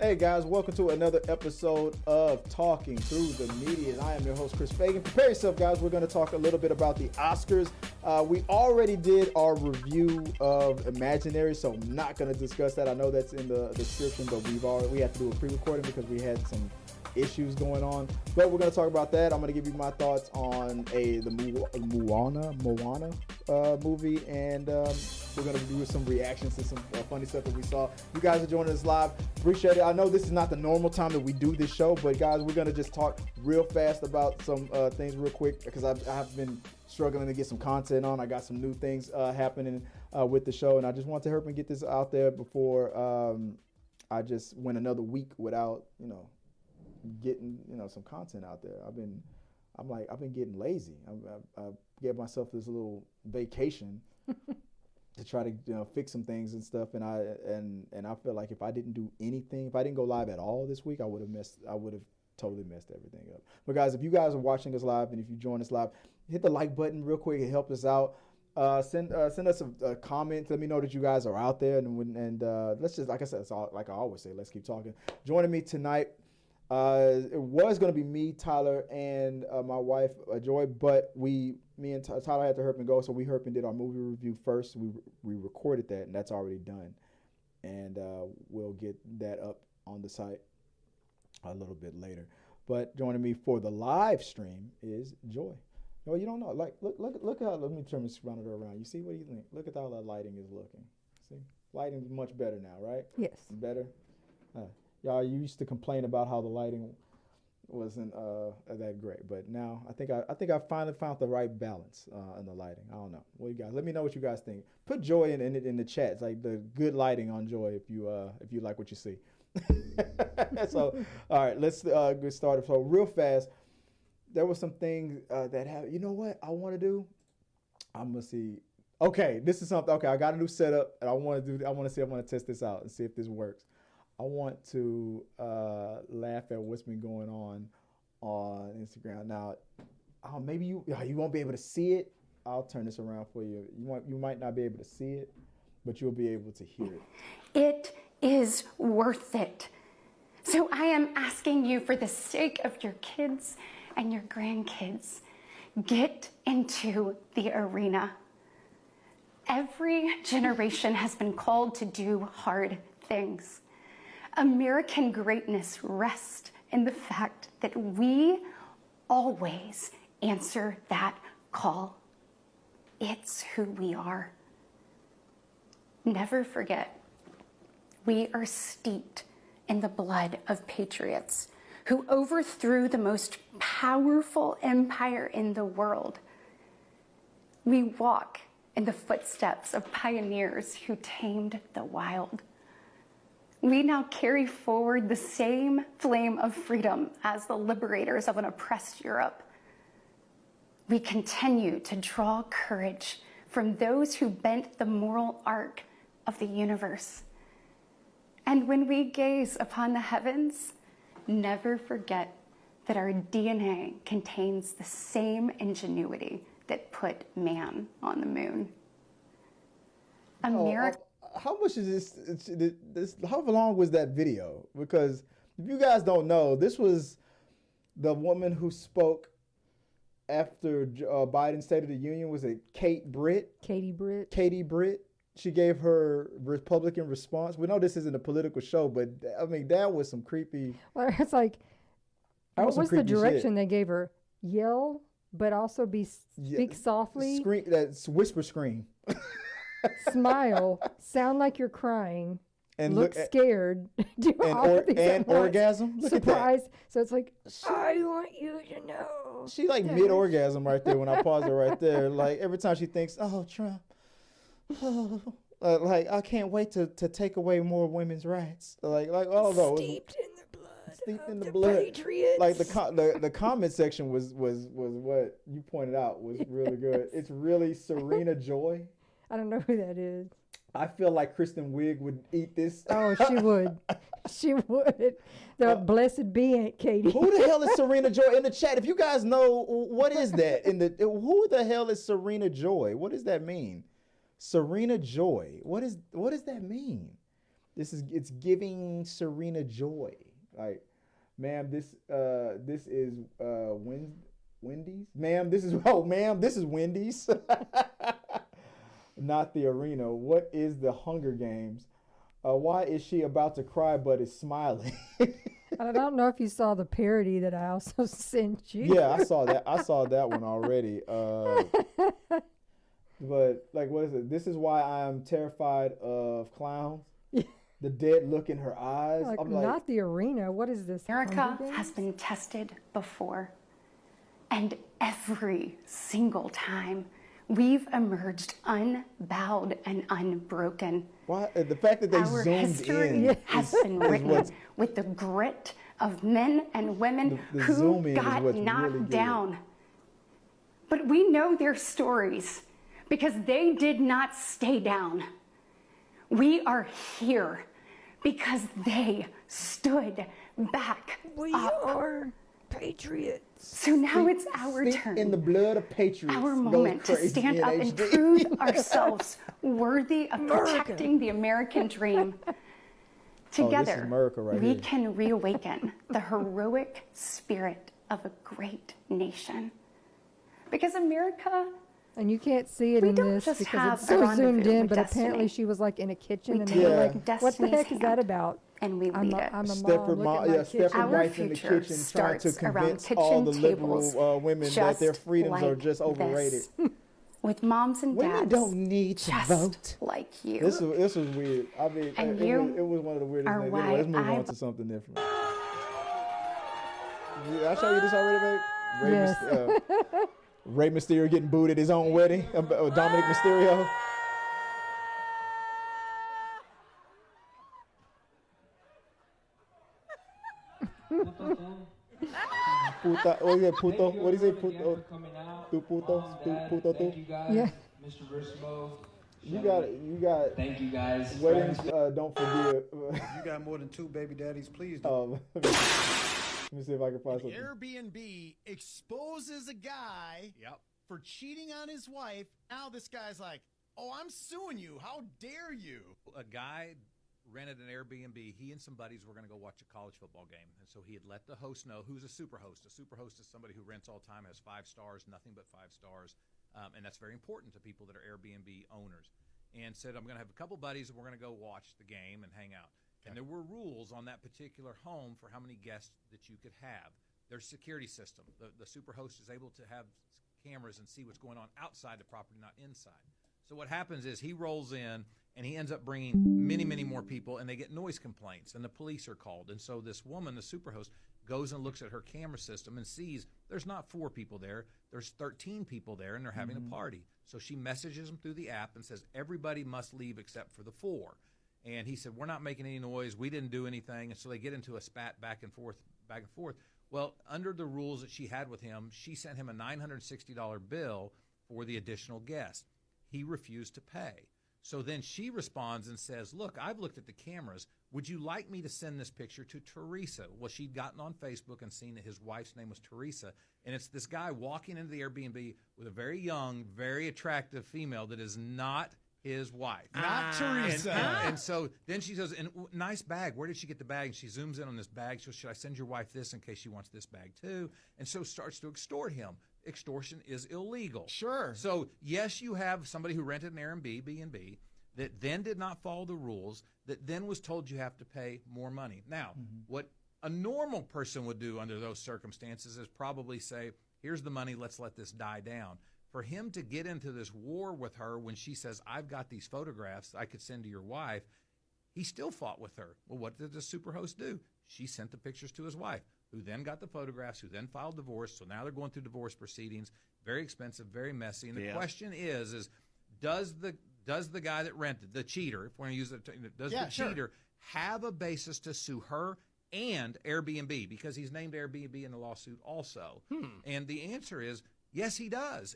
Hey guys, welcome to another episode of Talking Through the Media. I am your host, Chris Fagan. Prepare yourself, guys. We're going to talk a little bit about the Oscars. We already did our review of Imaginary, so I'm not going to discuss that. I know that's in the description, but we had to do a pre-recording because we had some issues going on. But we're going to talk about that. I'm going to give you my thoughts on the Moana movie, and we're going to do some reactions to some funny stuff that we saw. You guys are joining us live. Appreciate it. I know this is not the normal time that we do this show, but guys, we're going to just talk real fast about some things real quick because I have been struggling to get some content on. I got some new things happening with the show, and I just want to hurry and get this out there before I just went another week without, getting, some content out there. I've been getting lazy. I gave myself this little vacation to try to fix some things and stuff, and I feel like if I didn't do anything, if I didn't go live at all this week, I would have totally messed everything up. But guys, if you guys are watching us live and if you join us live, hit the like button real quick. It helps us out. Send us a comment. Let me know that you guys are out there, and let's just, like I said, like I always say, let's keep talking. Joining me tonight, it was going to be me, Tyler, and my wife, Joy, but me and Tyler had to hurry and go, so we hurry and did our movie review first. We recorded that, and that's already done, and we'll get that up on the site a little bit later. But joining me for the live stream is Joy. No, you don't know. Like, look how. Let me turn this monitor around. You see? What do you think? Look at how that lighting is looking. See, lighting is much better now, right? Yes. Better. Y'all used to complain about how the lighting wasn't that great, but now I think I finally found the right balance in the lighting. I don't know. Well, you guys, let me know what you guys think. Put Joy in the chats, like the good lighting on Joy if you like what you see. So, all right, let's get started. So, real fast, there was some things that happened. You know what I want to do? I'm gonna see. Okay, this is something. Okay, I got a new setup, and I want to test this out and see if this works. I want to laugh at what's been going on Instagram. Now, maybe you won't be able to see it. I'll turn this around for you. You might not be able to see it, but you'll be able to hear it. It is worth it. So I am asking you, for the sake of your kids and your grandkids, get into the arena. Every generation has been called to do hard things. American greatness rests in the fact that we always answer that call. It's who we are. Never forget, we are steeped in the blood of patriots who overthrew the most powerful empire in the world. We walk in the footsteps of pioneers who tamed the wild. We now carry forward the same flame of freedom as the liberators of an oppressed Europe. We continue to draw courage from those who bent the moral arc of the universe. And when we gaze upon the heavens, never forget that our DNA contains the same ingenuity that put man on the moon. How much is this? How long was that video? Because if you guys don't know, this was the woman who spoke after Biden's State of the Union. Was it Katie Britt? Katie Britt. She gave her Republican response. We know this isn't a political show, but I mean that was some creepy. Well, it's like, what was the direction shit. They gave her? Yell, but also speak softly. Scream. That's whisper scream. Smile, sound like you're crying, and look scared, do and orgasm. Look surprise. At that. So it's like, I want you to know. She like mid orgasm right there when I pause her right there. Like every time she thinks, oh Trump, like I can't wait to take away more women's rights. Like I don't know. Steeped in the blood. Steeped in the blood. Patriots. Like the comment section was what you pointed out was really good. It's really Serena Joy. I don't know who that is. I feel like Kristen Wiig would eat this. Oh, she would. She would. The blessed be Aunt Katie. Who the hell is Serena Joy in the chat? If you guys know, what is that? Who the hell is Serena Joy? What does that mean? Serena Joy. What does that mean? It's giving Serena joy. Like, ma'am, this is Wendy's. Ma'am, this is Wendy's. Not the arena. What is the Hunger Games? Why is she about to cry but is smiling? I don't know if you saw the parody that I also sent you. Yeah, I saw that. I saw that one already. But like, what is it? This is why I'm terrified of clowns. The dead look in her eyes. Like, I'm like, not the arena. What is this? America has been tested before, and every single time we've emerged unbowed and unbroken. why? The fact that they Our zoomed history in has been written with the grit of men and women the who zoom in is got what's really knocked good. down. But we know their stories because they did not stay down. We are here because they stood back We up. are patriots. So now it's our Steeped turn. in the blood of patriots. Our goes moment to crazy stand in up and HD. prove ourselves worthy of protecting the American dream. Together, America right we here. can reawaken the heroic spirit of a great nation. Because America, And you can't see it We in don't this just because have it's a so rendezvous zoomed in, with but apparently destiny. she was like in a kitchen We and take they were Yeah. like, what the destiny's heck is that hand about? and we I'm lead a, it. I'm a Stepford, mom. Look at my kitchen. Stepford Our wife in the future kitchen trying to starts around convince kitchen all the tables, liberal women that their just freedoms are like just overrated. this. With moms and Women dads don't need to just vote. like you. This was weird. I mean, And it you was one of the weirdest are things. why Anyway, let's move I on to something different. Did I show you this already, babe? Yes. Rey Mysterio getting booed at his own wedding. Dominic Mysterio. Puta, oye, puto. What do you say, puto? Tu puto? Puto tu? Yeah. Mr. Versimo. You got. Thank you guys. Weddings don't forgive. You got more than 2 baby daddies, please do. Let me see if I can find something. Airbnb exposes a guy for cheating on his wife. Now this guy's like, oh, I'm suing you. How dare you? A guy rented an Airbnb. He and some buddies were going to go watch a college football game. And so he had let the host know, who's a super host. A super host is somebody who rents all the time, has 5 stars, nothing but 5 stars. And that's very important to people that are Airbnb owners. And said, I'm going to have a couple buddies and we're going to go watch the game and hang out. And there were rules on that particular home for how many guests that you could have. There's security system. The super host is able to have cameras and see what's going on outside the property, not inside. So what happens is he rolls in and he ends up bringing many, many more people, and they get noise complaints, and the police are called. And so this woman, the super host, goes and looks at her camera system and sees there's not 4 people there, there's 13 people there, and they're having a party. So she messages them through the app and says, everybody must leave except for the 4. And he said, we're not making any noise, we didn't do anything. And so they get into a spat back and forth. Well, under the rules that she had with him, she sent him a $960 bill for the additional guest. He refused to pay. So then she responds and says, look, I've looked at the cameras. Would you like me to send this picture to Teresa? Well, she'd gotten on Facebook and seen that his wife's name was Teresa. And it's this guy walking into the Airbnb with a very young, very attractive female that is not his wife. Not Teresa. And so then she says, and nice bag. Where did she get the bag? And she zooms in on this bag. She goes, should I send your wife this in case she wants this bag too? And so starts to extort him. Extortion is illegal. Sure. So yes, you have somebody who rented an Airbnb that then did not follow the rules, that then was told you have to pay more money. Now, what a normal person would do under those circumstances is probably say, here's the money, let's let this die down. For him to get into this war with her when she says, I've got these photographs I could send to your wife, he still fought with her. Well, what did the superhost do? She sent the pictures to his wife, who then got the photographs, who then filed divorce. So now they're going through divorce proceedings. Very expensive, very messy. And the question is does the guy that rented, the cheater, if we're going to use it, does the cheater have a basis to sue her and Airbnb? Because he's named Airbnb in the lawsuit also. And the answer is, yes, he does.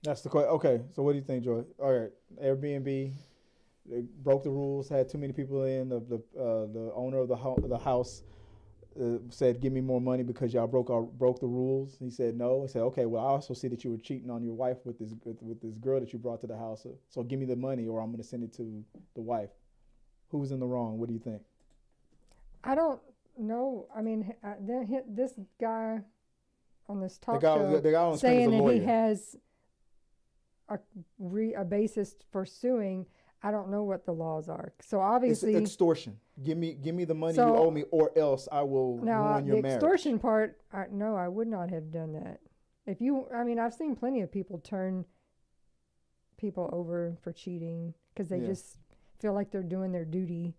That's the question. Okay, so what do you think, Joy? All right, Airbnb, they broke the rules, had too many people in. The owner of the house said, give me more money because y'all broke the rules. He said no. He said, okay, well, I also see that you were cheating on your wife with this girl that you brought to the house. So give me the money or I'm going to send it to the wife. Who's in the wrong? What do you think? I don't know. I mean, this guy on this talk guy show on screen is saying a that he lawyer. has a basis for suing. I don't know what the laws are. So obviously, It's extortion. Give me the money So- you owe me, or else I will now ruin your the marriage. extortion part, no, I would not have done that. I mean, I've seen plenty of people turn people over for cheating because they Yeah. just feel like they're doing their duty.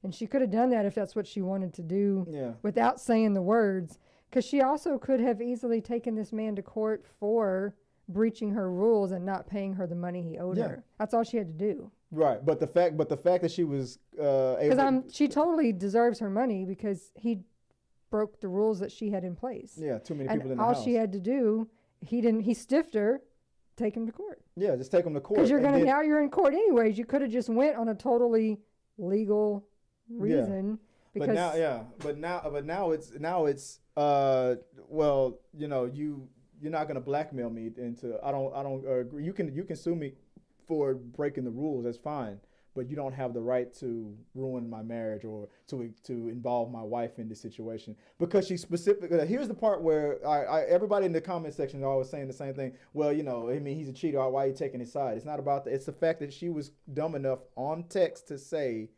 And she could have done that if that's what she wanted to do Yeah. without saying the words. Because she also could have easily taken this man to court for breaching her rules and not paying her the money he owed Yeah. her. That's all she had to do. Right, but the fact that she was able, Because she totally deserves her money because he broke the rules that she had in place. yeah, too many And people in the all house. she had to do, he stiffed her, take him to court. Yeah, just take them to court. Because and now you're in court anyways. You could have just went on a totally legal Yeah. reason. Because but now it's well, you know, you're not gonna blackmail me into I don't agree. You can sue me for breaking the rules. That's fine. But you don't have the right to ruin my marriage or to involve my wife in this situation, because she specifically. Here's the part where everybody in the comment section is always saying the same thing. Well, you know, I mean, he's a cheater. Why are you taking his side? It's not about that. It's the fact that she was dumb enough on text to say,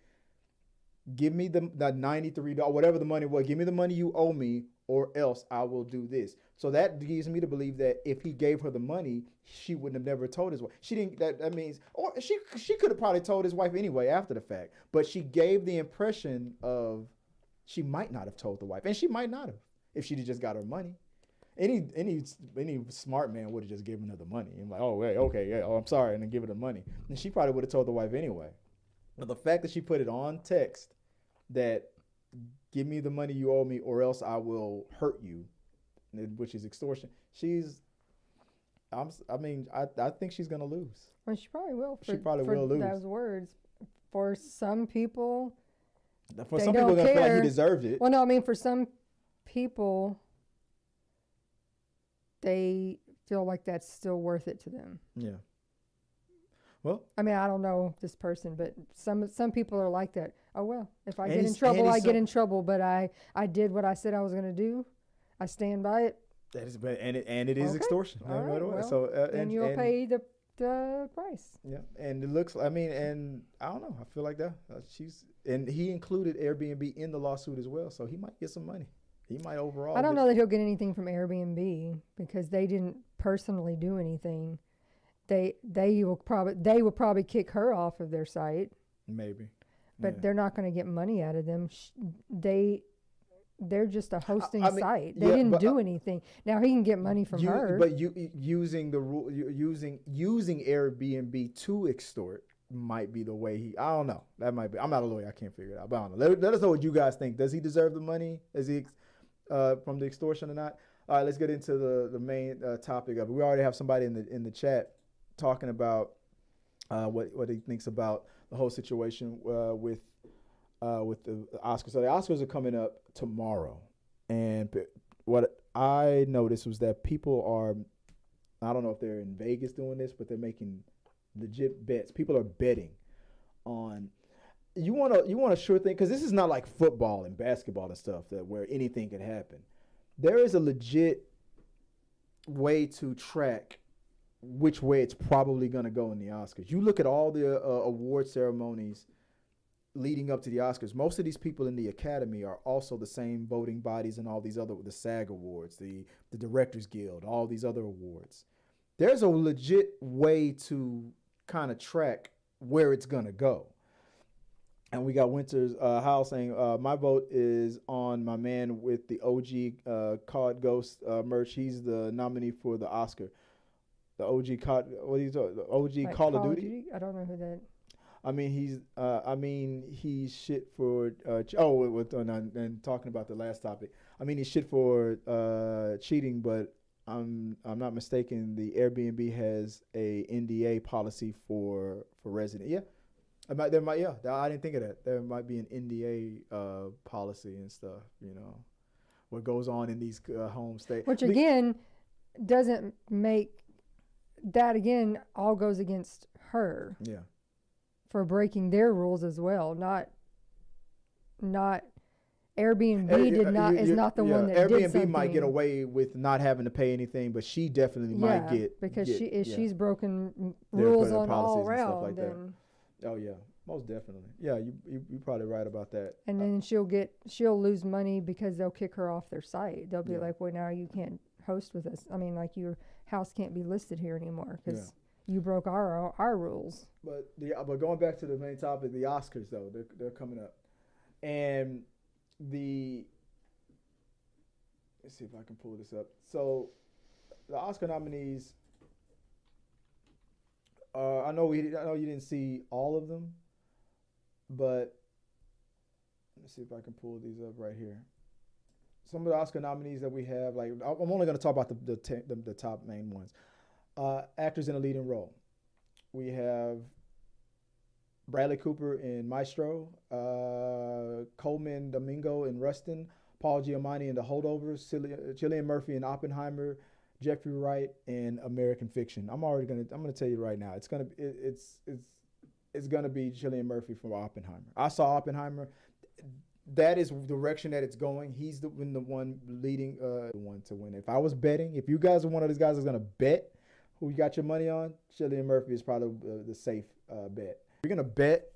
"Give me the $93, whatever the money was. Give me the money you owe me, or else I will do this." So that gives me to believe that if he gave her the money, she wouldn't have never told his wife. She didn't. That means, or she could have probably told his wife anyway after the fact. But she gave the impression of she might not have told the wife, and she might not have if she'd just got her money. Any smart man would have just given her the money and like, oh wait, okay, yeah, oh I'm sorry, and then give her the money. And she probably would have told the wife anyway. But the fact that she put it on text that give me the money you owe me or else I will hurt you, which is extortion. I think she's gonna lose. well, she probably will. She probably will lose. Those words. For some people, For they some people, don't they're gonna feel like care. he deserved it. Well, no, I mean, for some people, they feel like that's still worth it to them. Yeah. Well, I mean, I don't know this person, but some people are like that. Oh, well, if I And get in he's- trouble, and I he's get so- in trouble, but I did what I said I was going to do. I stand by it. that is, and it is Okay. extortion. All right, well, so Then you'll pay the price. Yeah, and it looks. I mean, and I don't know. I feel like that he included Airbnb in the lawsuit as well, so he might get some money. He might overall. I don't know that he'll get anything from Airbnb because they didn't personally do anything. They will probably kick her off of their site, Maybe, but yeah. they're not going to get money out of them. They're just a hosting I mean, site. They yeah, didn't but, do anything. Now he can get money from her. But using the rule, using Airbnb to extort might be the way he. I don't know. That might be. I'm not a lawyer. I can't figure it out. But I don't know. Let us know what you guys think. Does he deserve the money? Is he from the extortion or not? All right, let's get into the main topic of it. We already have somebody in the chat talking about what he thinks about the whole situation with the Oscars. So the Oscars are coming up tomorrow, and what I noticed was that people are, I don't know if they're in Vegas doing this, but they're making legit bets. People are betting on. You want a sure thing, because this is not like football and basketball and stuff where anything can happen. There is a legit way to track which way it's probably going to go in the Oscars. You look at all the award ceremonies leading up to the Oscars. Most of these people in the Academy are also the same voting bodies and all these other, the SAG Awards, the Directors Guild, all these other awards. There's a legit way to kind of track where it's going to go. And we got Winter's Howell saying, my vote is on my man with the OG COD Ghost merch. He's the nominee for the Oscar. The OG COD, what are you talking? The OG Like Call of Duty? I don't know who that. I mean, he's shit for. And talking about the last topic. I mean, he's shit for cheating, but I'm not mistaken. The Airbnb has a NDA policy for resident. Yeah. I didn't think of that. There might be an NDA policy and stuff, what goes on in these home states. Which again doesn't make that, again, all goes against her. Yeah. for breaking their rules as well. Not Airbnb is not the one that Airbnb did something. might get away with not having to pay anything, but she definitely might get because get, she's broken their rules on all policies and stuff around. like that. Oh yeah, most definitely. Yeah, you're probably right about that. And then she'll lose money because they'll kick her off their site. They'll be like, well, now you can't host with us. I mean, like, your house can't be listed here anymore because you broke our rules. But going back to the main topic, the Oscars though, they're coming up, and let's see if I can pull this up. So the Oscar nominees, I know you didn't see all of them, but let's see if I can pull these up right here. Some of the Oscar nominees that we have, like, I'm only going to talk about the top main ones. Actors in a leading role. We have Bradley Cooper in Maestro, Coleman Domingo in Rustin, Paul Giamatti in The Holdovers, Cillian Murphy in Oppenheimer, Jeffrey Wright in American Fiction. I'm gonna tell you right now, it's gonna be Cillian Murphy from Oppenheimer. I saw Oppenheimer. That is the direction that it's going. He's the one leading, the one to win. If I was betting, if you guys are one of those guys that's gonna bet who you got your money on, Cillian Murphy is probably the safe bet. If you're gonna bet,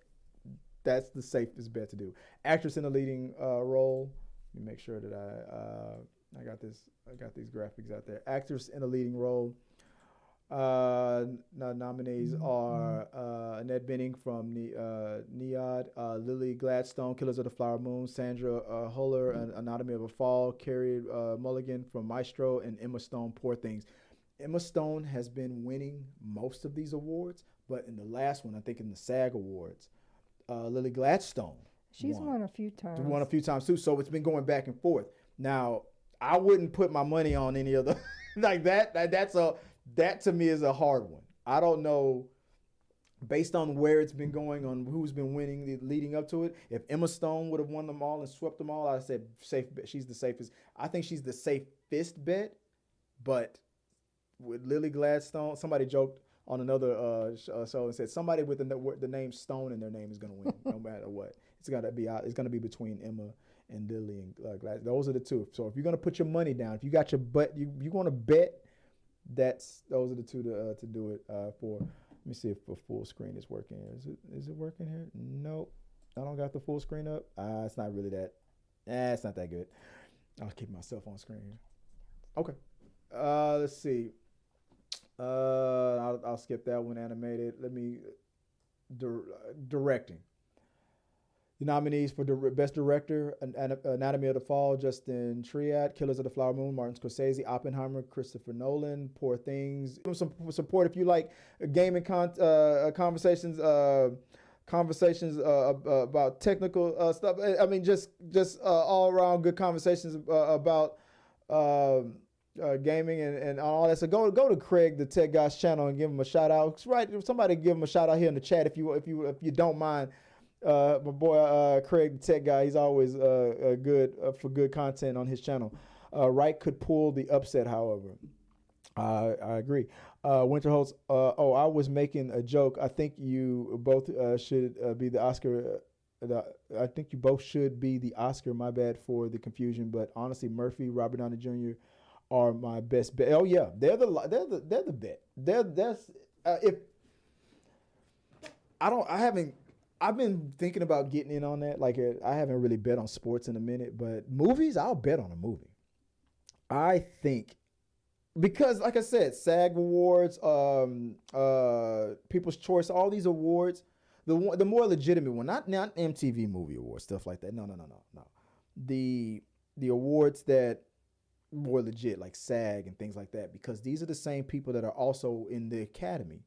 that's the safest bet to do. Actress in a leading role. Let me make sure that I got these graphics out there. Actress in a leading role. Nominees are Annette Bening from Neod, Lily Gladstone, Killers of the Flower Moon, Sandra Huller, Anatomy of a Fall, Carey Mulligan from Maestro, and Emma Stone, Poor Things. Emma Stone has been winning most of these awards, but in the last one, I think in the SAG Awards, Lily Gladstone She's won a few times. Won a few times too, so it's been going back and forth. Now, I wouldn't put my money on any of the like that. That to me is a hard one. I don't know, based on where it's been going, on who's been winning leading up to it. If Emma Stone would have won them all and swept them all, I said safe bet. She's the safest. I think she's the safest bet. But with Lily Gladstone, somebody joked on another show and said somebody with the name Stone in their name is going to win no matter what. It's going to be between Emma and Lily and Gladstone. Those are the two. So if you're going to put your money down, if you got your butt, you want to bet. Those are the two to do it for. Let me see if the full screen is working. Is it working here? Nope. I don't got the full screen up. It's not really that. It's not that good. I'll keep myself on screen here. Okay. Let's see. I'll skip that one. Animated. Let me directing. The nominees for Best Director: Anatomy of the Fall, Justin Triet; Killers of the Flower Moon, Martin Scorsese; Oppenheimer, Christopher Nolan; Poor Things. Some support if you like gaming conversations, about technical stuff. I mean, just all around good conversations about gaming and all that. So go to Craig the Tech Guy's channel and give him a shout out. Right, somebody give him a shout out here in the chat if you don't mind. My boy Craig the Tech Guy, he's always good for good content on his channel. Wright could pull the upset, however. I agree. Winterholtz, I was making a joke. I think you both should be the Oscar. I think you both should be the Oscar. My bad for the confusion, but honestly, Murphy, Robert Downey Jr. are my best bet. Oh yeah, they're the bet. I've been thinking about getting in on that. Like, I haven't really bet on sports in a minute, but movies, I'll bet on a movie. I think, because like I said, SAG Awards, People's Choice, all these awards, the more legitimate one, not MTV Movie Awards, stuff like that. No. The awards that more legit, like SAG and things like that, because these are the same people that are also in the Academy.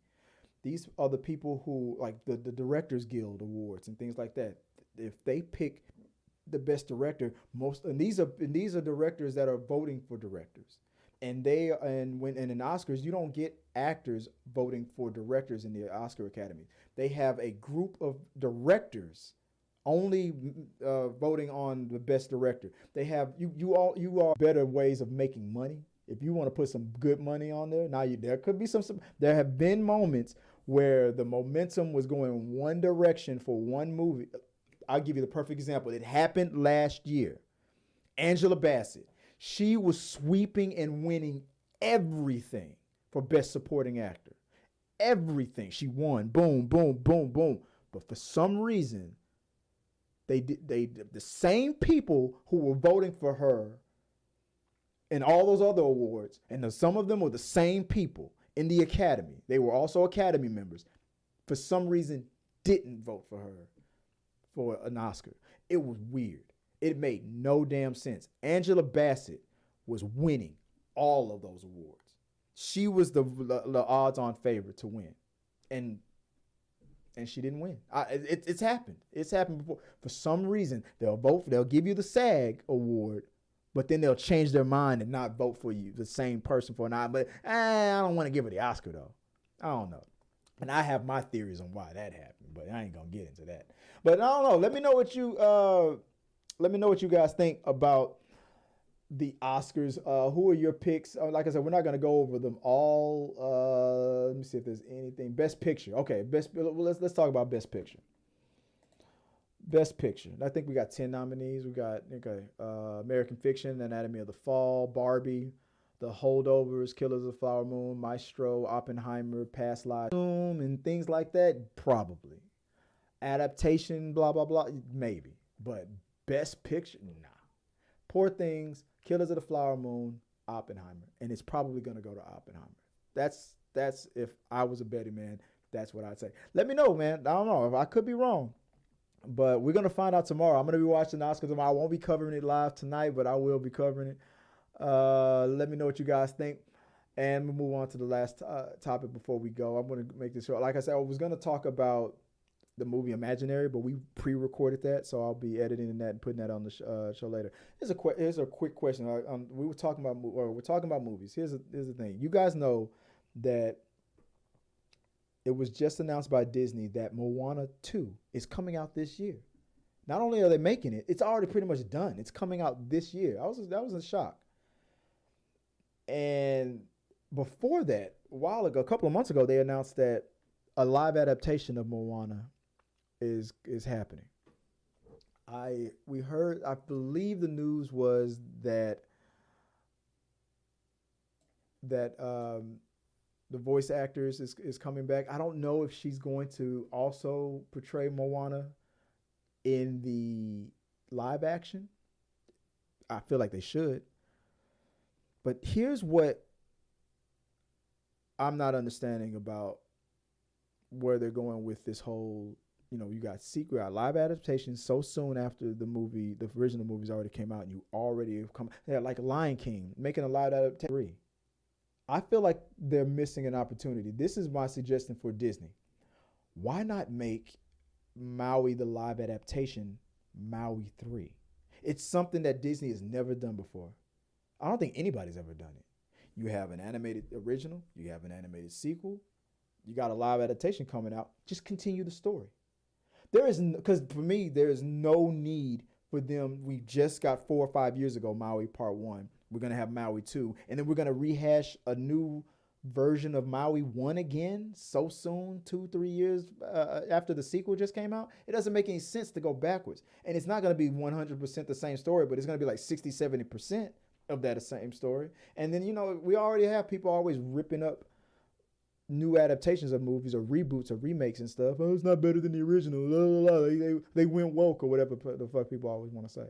These are the people who, like the Directors Guild Awards and things like that. If they pick the best director, these are directors that are voting for directors, and in Oscars, you don't get actors voting for directors in the Oscar Academy. They have a group of directors only voting on the best director. They have you are better ways of making money. If you want to put some good money on there, there could be there have been moments where the momentum was going one direction for one movie. I'll give you the perfect example. It happened last year. Angela Bassett. She was sweeping and winning everything for Best Supporting Actor. Everything. She won. Boom, boom, boom, boom. But for some reason, the same people who were voting for her in all those other awards, and some of them were the same people in the Academy. They were also Academy members. For some reason, didn't vote for her for an Oscar. It was weird. It made no damn sense. Angela Bassett was winning all of those awards. She was the odds-on favorite to win, and she didn't win. It's happened. It's happened before. For some reason, they'll give you the SAG award, but then they'll change their mind and not vote for you, the same person for an Oscar. But I don't want to give her the Oscar though. I don't know, and I have my theories on why that happened, but I ain't gonna get into that. But I don't know. Let me know what you guys think about the Oscars. Who are your picks? Like I said, we're not going to go over them all. Let me see if there's anything. Best Picture. Okay, let's talk about Best Picture. Best Picture. I think we got 10 nominees. We got American Fiction, Anatomy of the Fall, Barbie, The Holdovers, Killers of the Flower Moon, Maestro, Oppenheimer, Past Lives, and things like that. Probably. Adaptation, blah blah blah. Maybe, but Best Picture, nah. Poor Things, Killers of the Flower Moon, Oppenheimer, and it's probably gonna go to Oppenheimer. That's if I was a betting man, that's what I'd say. Let me know, man. I don't know if I could be wrong, but we're gonna find out tomorrow. I'm gonna be watching the Oscars tomorrow. I won't be covering it live tonight, but I will be covering it. Let me know what you guys think, and we'll move on to the last topic before we go. I'm gonna make this short. Like I said, I was gonna talk about the movie Imaginary, but we pre-recorded that, so I'll be editing that and putting that on the show later. Here's a quick question. We're talking about movies. Here's the thing. You guys know that it was just announced by Disney that Moana 2 is coming out this year. Not only are they making it, it's already pretty much done. It's coming out this year. That was a shock. And before that, a couple of months ago, they announced that a live adaptation of Moana is happening. I believe the news was that the voice actress is coming back. I don't know if she's going to also portray Moana in the live action. I feel like they should. But here's what I'm not understanding about where they're going with this whole, you got live adaptations so soon after the original movie's already came out, and you already have come, like Lion King, making a live adaptation. I feel like they're missing an opportunity. This is my suggestion for Disney. Why not make Maui the live adaptation Maui 3? It's something that Disney has never done before. I don't think anybody's ever done it. You have an animated original, you have an animated sequel, you got a live adaptation coming out. Just continue the story. Because for me, there is no need for them. We just got 4 or 5 years ago, Maui Part 1. We're going to have Maui 2. And then we're going to rehash a new version of Maui 1 again so soon, 2-3 years after the sequel just came out. It doesn't make any sense to go backwards. And it's not going to be 100% the same story, but it's going to be like 60-70% of that same story. And then, we already have people always ripping up new adaptations of movies or reboots or remakes and stuff. Oh, it's not better than the original. Blah, blah, blah. They went woke or whatever the fuck people always want to say.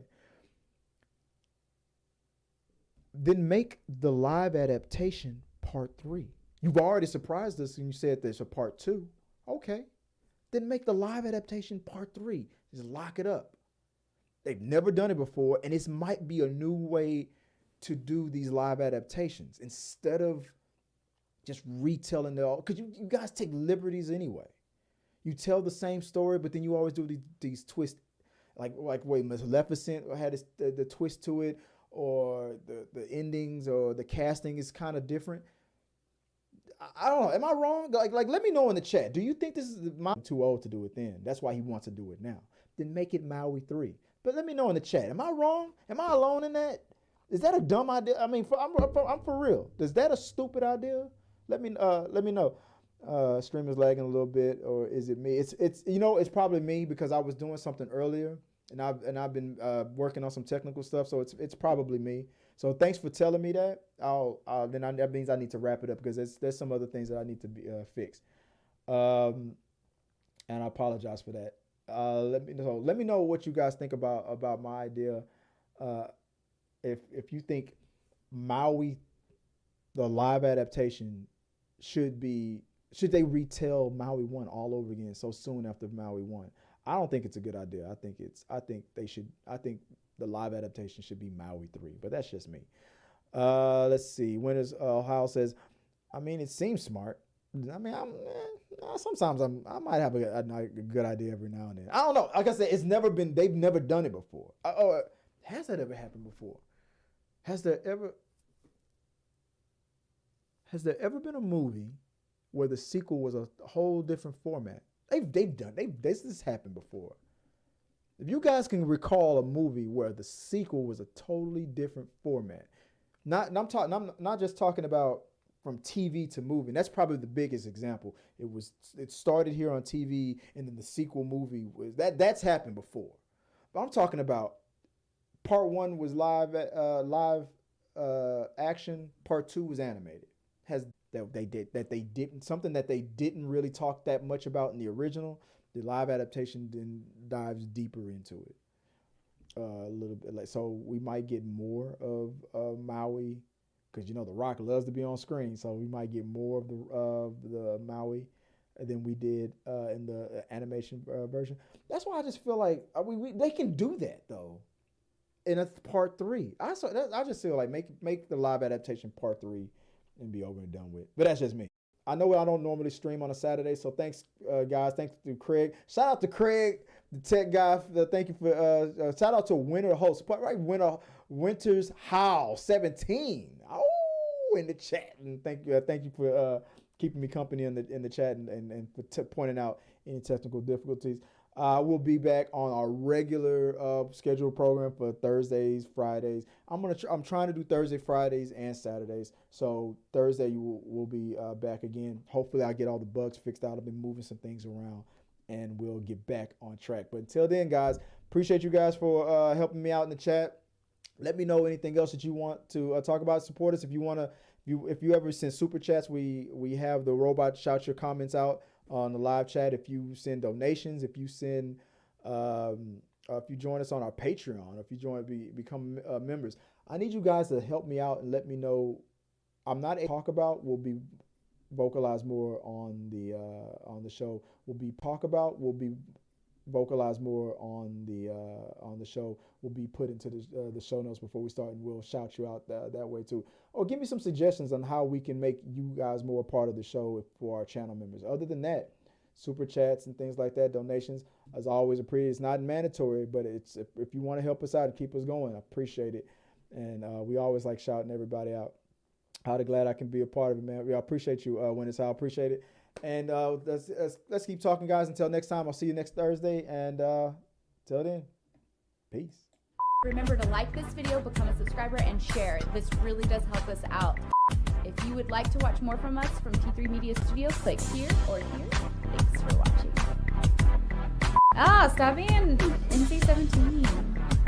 Then make the live adaptation Part 3. You've already surprised us and you said there's a Part 2. Okay. Then make the live adaptation Part 3. Just lock it up. They've never done it before, and this might be a new way to do these live adaptations instead of just retelling it all, because you guys take liberties anyway. You tell the same story, but then you always do these twists, like Maleficent had the twist to it, or the endings or the casting is kind of different. I don't know. Am I wrong? Like let me know in the chat. Do you think this is too old to do it then? That's why he wants to do it now. Then make it Maui 3. But let me know in the chat. Am I wrong? Am I alone in that? Is that a dumb idea? I mean, I'm for real. Is that a stupid idea? Let me know. Stream is lagging a little bit, or is it me? It's probably me because I was doing something earlier, and I've been working on some technical stuff, so it's probably me. So thanks for telling me that. That means I need to wrap it up because there's some other things that I need to be fixed. And I apologize for that. Let me know what you guys think about my idea. If you think Maui, the live adaptation, should they retell Maui 1 all over again so soon after Maui 1? I don't think it's a good idea. I think the live adaptation should be Maui 3, but that's just me. Let's see. Winners Ohio says, I mean, it seems smart. I mean, sometimes I might have a good idea every now and then. I don't know. Like I said, they've never done it before. Has that ever happened before? Has there ever been a movie where the sequel was a whole different format? This has happened before. If you guys can recall a movie where the sequel was a totally different format, I'm not just talking about from TV to movie. And that's probably the biggest example. It started here on TV, and then the sequel movie that's happened before. But I'm talking about part 1 was live action, part 2 was animated. They didn't really talk that much about in the original. The live adaptation then dives deeper into it a little bit. So we might get more of Maui, because The Rock loves to be on screen. So we might get more of the Maui than we did in the animation version. That's why I just feel like they can do that though. In a part 3, I just feel like make the live adaptation part 3 and be over and done with. But that's just me. I know I don't normally stream on a Saturday, so thanks, guys. Thanks to Craig. Shout out to Craig, the tech guy. Thank you for. Shout out to Winter Host, right? Winters How 17. Oh, in the chat, and thank you for keeping me company in the chat and for pointing out any technical difficulties. We'll be back on our regular scheduled program for Thursdays, Fridays. I'm trying to do Thursday, Fridays, and Saturdays. So Thursday we'll be back again. Hopefully I'll get all the bugs fixed out. I've been moving some things around, and we'll get back on track. But until then, guys, appreciate you guys for helping me out in the chat. Let me know anything else that you want to talk about. Support us if you ever send super chats. We have the robot shout your comments out on the live chat. If you send donations, if you send, if you join us on our Patreon, if you become members, I need you guys to help me out and let me know. I'm not able to talk about. Will be vocalized more on the show. Will be vocalized more on the show. Will be put into the show notes before we start, and we'll shout you out that way too. Or give me some suggestions on how we can make you guys more a part of the show for our channel members. Other than that, super chats and things like that, donations, as always, appreciated. It's not mandatory, but it's if you want to help us out and keep us going, I appreciate it. And we always like shouting everybody out. How glad I can be a part of it, man. I appreciate you, Winners. I appreciate it. And let's keep talking, guys. Until next time, I'll see you next Thursday. And till then, peace. Remember to like this video, become a subscriber, and share. This really does help us out. If you would like to watch more from us from T3 Media Studios, click here or here. Thanks for watching. Stop being NC-17.